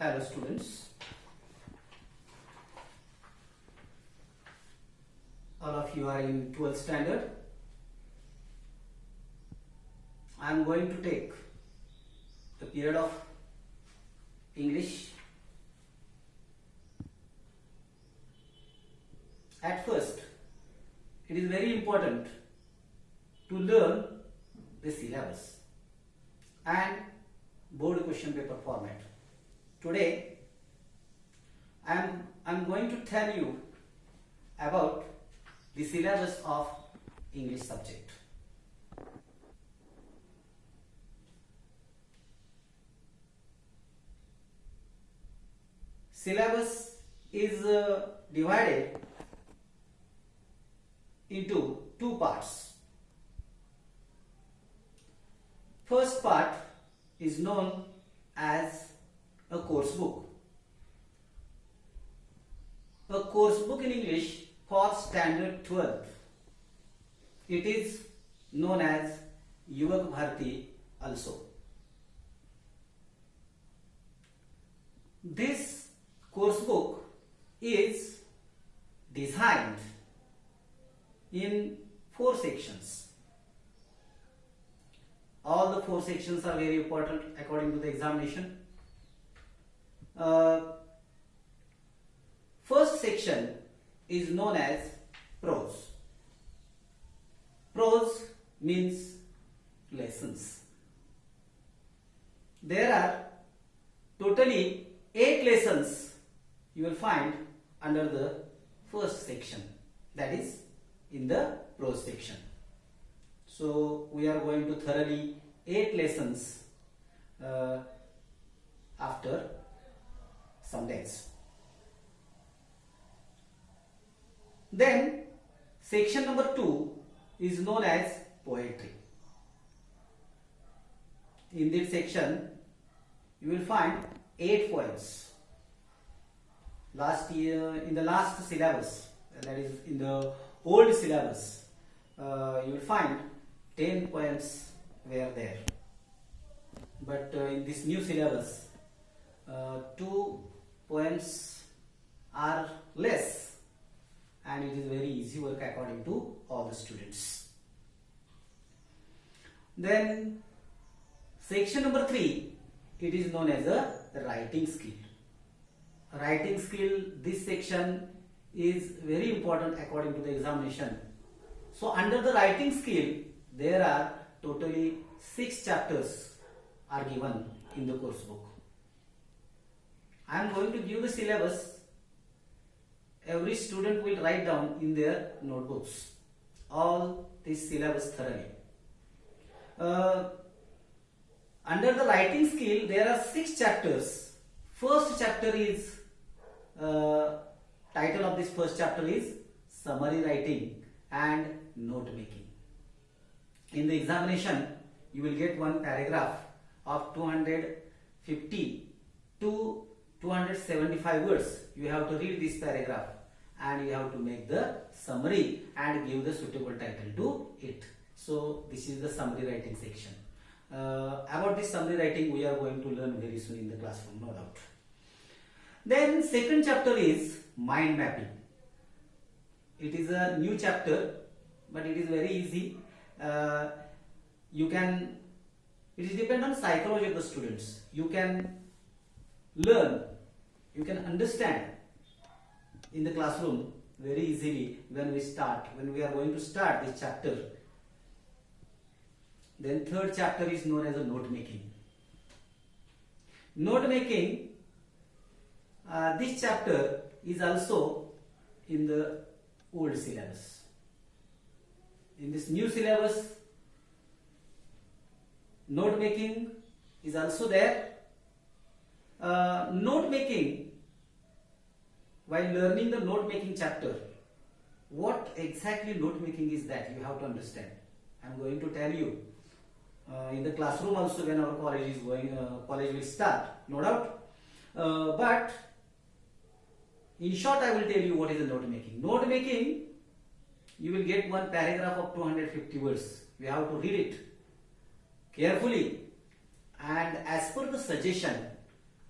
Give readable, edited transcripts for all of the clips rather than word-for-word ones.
Hello students, all of you are in 12th standard. I am going to take the period of English. At first, it is very important to learn the syllabus and board question paper format. Today, I'm going to tell you about the syllabus of English subject. Syllabus is divided into two parts. First part is known as a course book. A course book in English for standard 12th. It is known as Yuvak Bharti also. This course book is designed in 4 sections. All the 4 sections are very important according to the examination. First section is known as prose. Prose means lessons. There are totally 8 lessons you will find under the first section, that is in the prose section. So we are going to thoroughly 8 lessons after some days. Then section number 2 is known as poetry. In this section you will find 8 poems. In the last syllabus, that is in the old syllabus, you will find 10 poems were there. But in this new syllabus, 2 poems are less, and it is very easy work according to all the students. Then section number 3, it is known as a writing skill. Writing skill, this section is very important according to the examination. So under the writing skill, there are totally 6 chapters are given in the course book. I am going to give the syllabus. Every student will write down in their notebooks all this syllabus thoroughly. Under the writing skill, there are 6 chapters. First chapter is, title of this first chapter is summary writing and note making. In the examination, you will get one paragraph of 250 to 275 words. You have to read this paragraph and you have to make the summary and give the suitable title to it. So this is the summary writing section. About this summary writing we are going to learn very soon in the classroom, no doubt. Then second chapter is mind mapping. It is a new chapter, but it is very easy. It is depend on psychology of the students. You can learn, you can understand in the classroom very easily when we are going to start this chapter. Then third chapter is known as a note making. Note making, this chapter is also in the old syllabus. In this new syllabus, note making is also there. Note making, while learning the note making chapter, what exactly note making is that you have to understand. I am going to tell you in the classroom also when our college will start, no doubt. But in short, I will tell you what is the note making. Note making, you will get one paragraph of 250 words. You have to read it carefully, and as per the suggestion,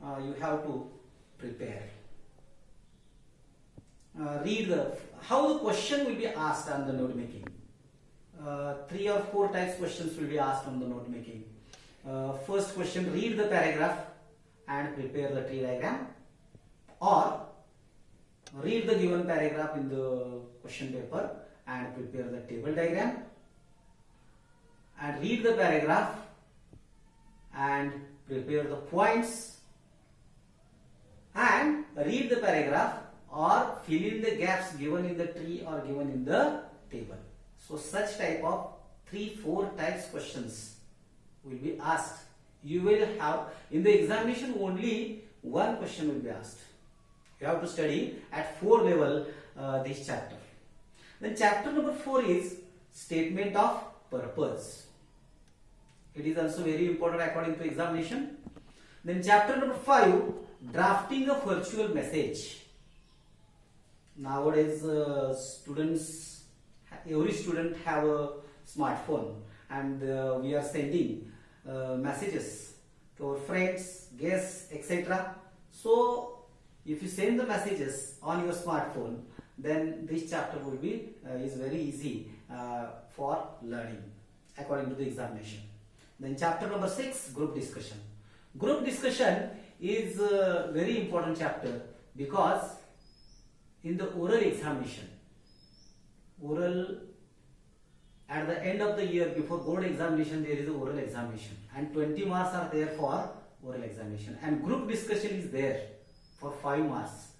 you have to prepare. Read how the question will be asked on the note making. 3 or 4 types questions will be asked on the note making. First question, read the paragraph and prepare the tree diagram, or read the given paragraph in the question paper and prepare the table diagram, and read the paragraph and prepare the points, and read the paragraph or fill in the gaps given in the tree or given in the table. So such type of 3-4 types questions will be asked. You will have in the examination only one question will be asked. You have to study at 4 level this chapter. Then chapter number 4 is statement of purpose. It is also very important according to examination. Then chapter number 5, drafting a virtual message. Nowadays students, every student have a smartphone, and we are sending messages to our friends, guests, etc. So if you send the messages on your smartphone, then this chapter will be is very easy for learning according to the examination. Then chapter number 6, group discussion. Group discussion is a very important chapter, because in the oral examination, at the end of the year before board examination, there is an oral examination, and 20 marks are there for oral examination, and group discussion is there for 5 marks.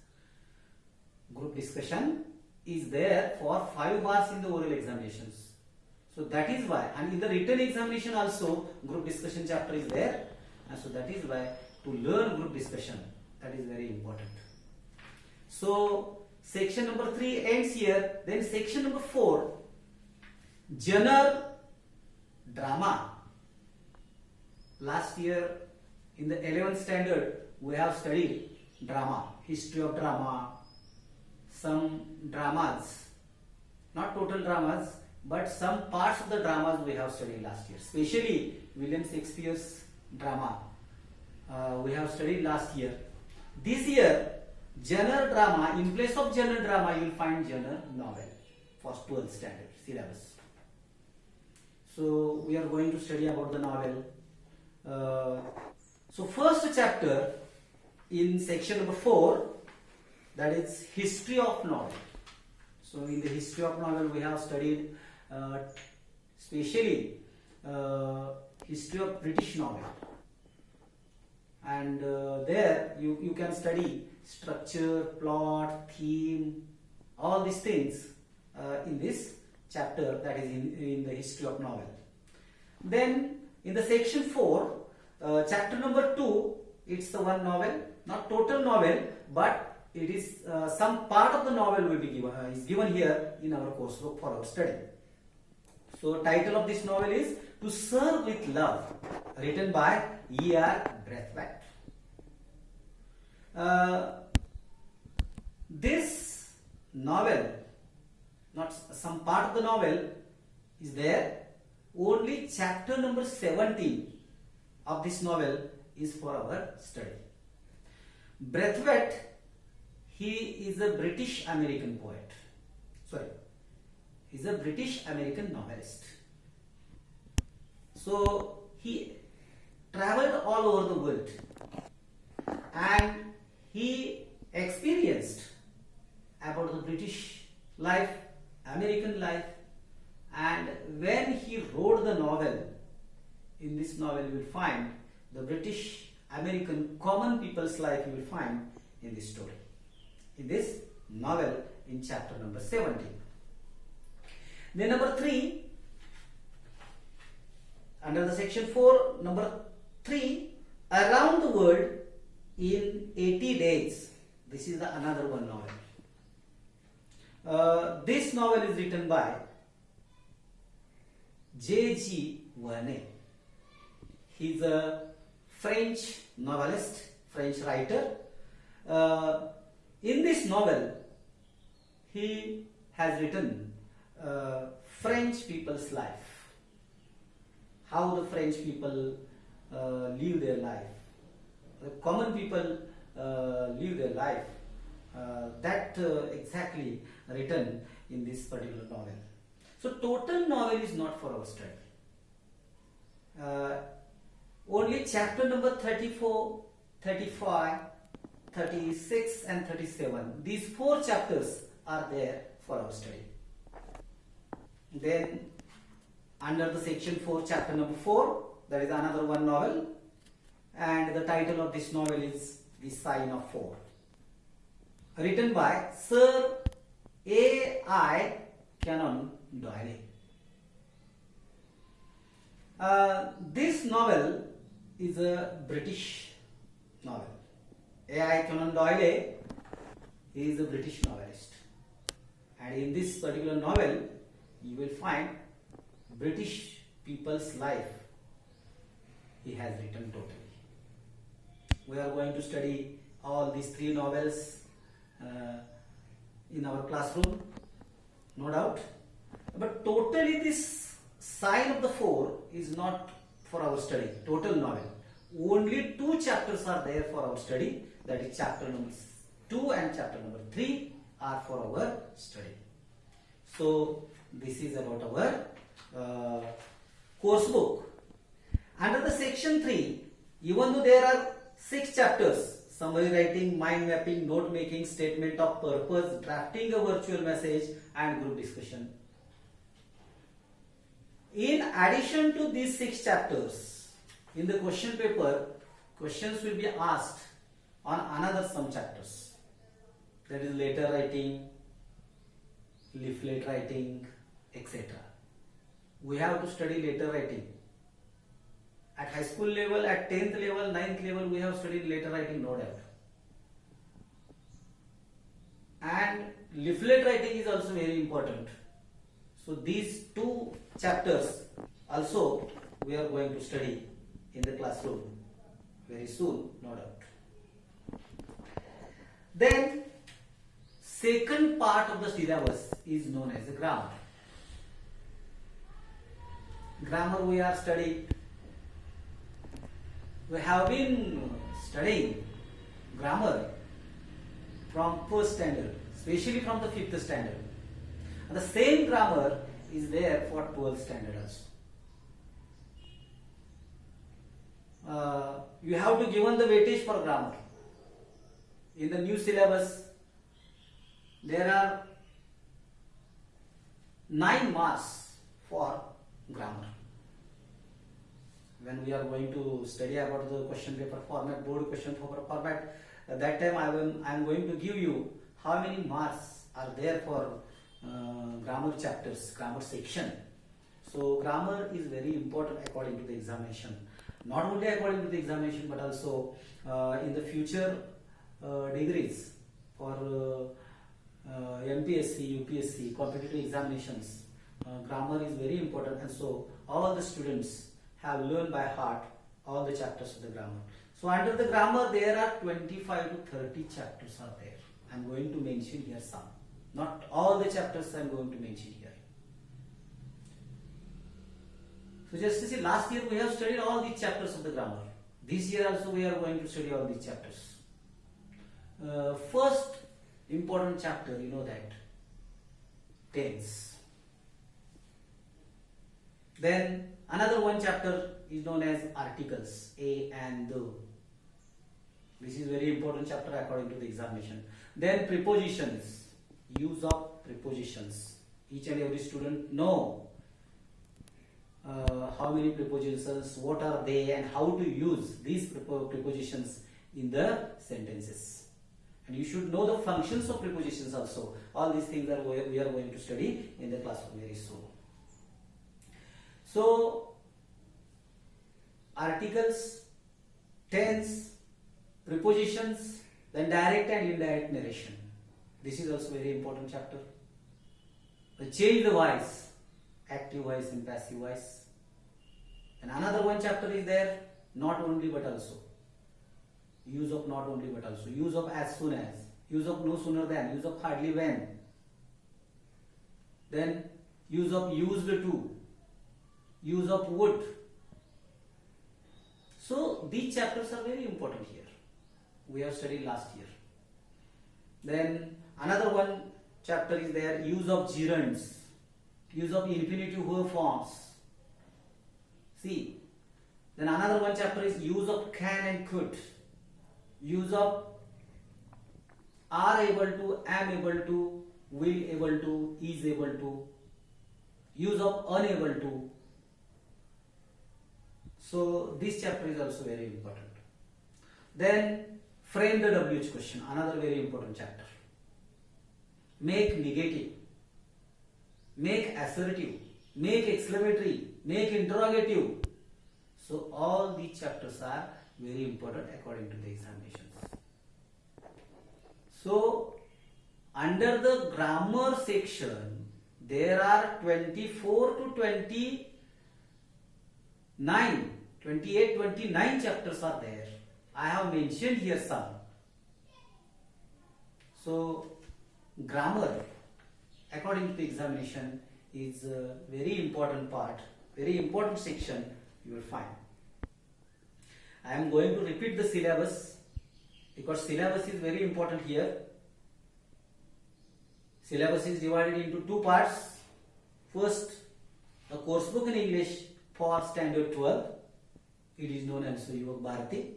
Group discussion is there for 5 marks in the oral examinations. So that is why, and in the written examination also group discussion chapter is there, and so that is why to learn group discussion, that is very important. So section number 3 ends here. Then section number 4, genre drama. Last year in the 11th standard we have studied drama, history of drama, some dramas, not total dramas, but some parts of the dramas we have studied last year, especially William Shakespeare's drama we have studied last year. This year, genre drama, in place of genre drama you will find genre novel for 12th standard syllabus. So we are going to study about the novel. So first chapter in section number 4, that is history of novel. So in the history of novel we have studied especially history of British novel, and there you can study structure, plot, theme, all these things in this chapter, that is in the history of novel. Then in the section 4, chapter number 2, it's the one novel, not total novel, but it is some part of the novel will be given, is given here in our coursework for our study. So title of this novel is To Serve with Love, written by E.R. Braithwaite. This novel, not some part of the novel is there, only chapter number 17 of this novel is for our study. Braithwaite, he is a British American poet. Sorry, he is a British American novelist. So he traveled all over the world and he experienced about the British life, American life, and when he wrote the novel, in this novel you will find the British American common people's life you will find in this story, in this novel in chapter number 17. Then number 3, under the section 4, number 3, Around the World in 80 Days. This is another one novel. This novel is written by J.G. Verneuil. He is a French novelist, French writer. In this novel, he has written French people's life, how the French people live their life, the common people live their life. That exactly written in this particular novel. So total novel is not for our study. Only chapter number 34, 35, 36 and 37. These 4 chapters are there for our study. Then under the section 4, chapter number 4, there is another one novel, and the title of this novel is The Sign of 4, written by Sir A.I. Conan Doyle. This novel is a British novel. A.I. Conan Doyle is a British novelist, and in this particular novel you will find British people's life he has written totally. We are going to study all these 3 novels in our classroom, no doubt. But totally this Sign of the 4 is not for our study, total novel. Only 2 chapters are there for our study, that is chapter number 2 and chapter number 3 are for our study. So this is about our course book. Under the section 3, even though there are 6 chapters, summary writing, mind mapping, note making, statement of purpose, drafting a virtual message and group discussion. In addition to these 6 chapters, in the question paper, questions will be asked on another some chapters. That is letter writing, leaflet writing, etc. We have to study letter writing. At high school level, at 10th level, 9th level, we have studied letter writing, no doubt. And leaflet writing is also very important. So these 2 chapters also we are going to study in the classroom very soon, no doubt. Then second part of the syllabus is known as the grammar. Grammar we are studying. We have been studying grammar from 1st standard, especially from the 5th standard. And the same grammar is there for 12th standard also. You have to given the weightage for grammar. In the new syllabus, there are 9 marks for grammar. When we are going to study about the question paper format, board question paper format, at that time I am going to give you how many marks are there for grammar chapters, grammar section. So grammar is very important according to the examination. Not only according to the examination, but also in the future degrees for MPSC, UPSC, competitive examinations. Grammar is very important, and so all the students have learned by heart all the chapters of the grammar. So under the grammar there are 25 to 30 chapters are there. I am going to mention here some. Not all the chapters I am going to mention here. So just to see, last year we have studied all these chapters of the grammar. This year also we are going to study all these chapters. First important chapter, you know that, tense. Then another one chapter is known as articles, a and the. This is very important chapter according to the examination. Then prepositions, use of prepositions. Each and every student know how many prepositions, what are they, and how to use these prepositions in the sentences. And you should know the functions of prepositions also. All these things are we are going to study in the classroom very soon. So articles, tense, prepositions, then direct and indirect narration. This is also very important chapter. Change the voice, active voice and passive voice. And another one chapter is there, not only but also. Use of not only but also. Use of as soon as. Use of no sooner than. Use of hardly when. Then use of used to. Use of would. So these chapters are very important here. we have studied last year. Then another one chapter is there, use of gerunds, use of infinitive verb forms. See, then another one chapter is use of can and could, use of are able to, am able to, will able to, is able to, use of unable to. So this chapter is also very important. Then frame the WH question, another very important chapter. Make negative, make assertive, make exclamatory, make interrogative. So all these chapters are very important according to the examinations. So under the grammar section, there are 24 to 28, 29 chapters are there. I have mentioned here some. So grammar according to the examination is a very important part, very important section you will find. I am going to repeat the syllabus because syllabus is very important here. Syllabus is divided into two parts. First, a course book in English for standard 12. It is known as Yuvak Bharati.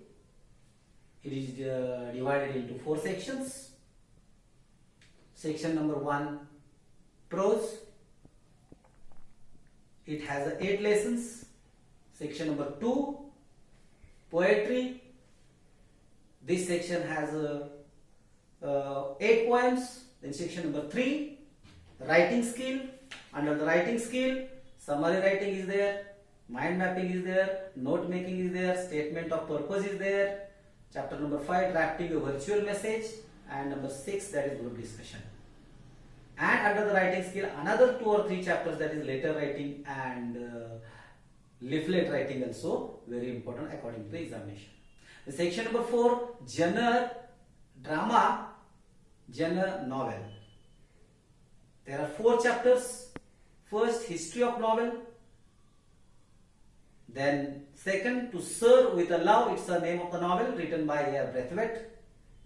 It is divided into 4 sections. Section number 1, prose. It has 8 lessons. Section number 2, poetry. This section has 8 poems. Then section number 3, writing skill. Under the writing skill, summary writing is there, mind mapping is there, note making is there, statement of purpose is there. Chapter number 5, drafting a virtual message, and number 6, that is group discussion. And under the writing skill, another 2 or 3 chapters, that is letter writing and leaflet writing, also very important according to the examination. The section number 4, genre drama, genre novel. There are 4 chapters. First, history of novel. Then second, To Serve with a Love. It's the name of the novel, written by A.R. Braithwaite.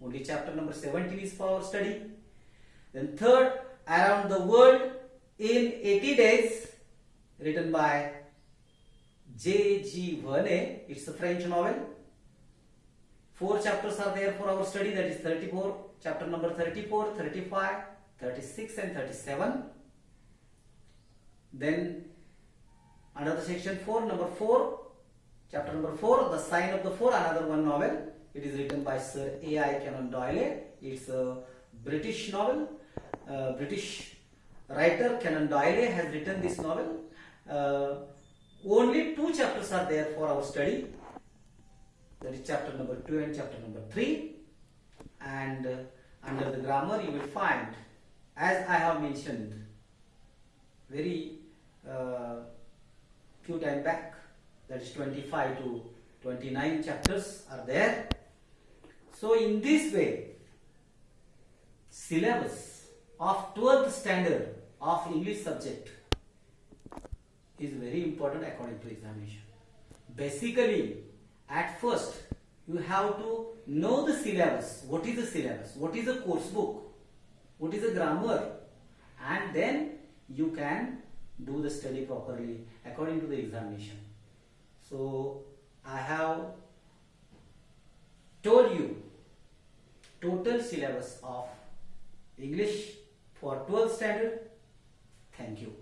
Only chapter number 17 is for our study. Then third, Around the World in 80 Days, written by J.G. Verne. It's a French novel. 4 chapters are there for our study, that is 34. Chapter number 34, 35, 36 and 37. Then under the section 4, number 4, chapter number 4, The Sign of the Four, another one novel. It is written by Sir A.I. Conan Doyle. It's a British novel. British writer Conan Doyle has written this novel. Only 2 chapters are there for our study. That is chapter number 2 and chapter number 3. And under the grammar you will find, as I have mentioned very few time back, that is 25 to 29 chapters are there. So in this way, syllabus of 12th standard of English subject is very important according to examination. Basically, at first you have to know the syllabus. What is the syllabus? What is the course book? What is the grammar? And then you can do the study properly according to the examination. So I have told you total syllabus of English for 12th standard. Thank you.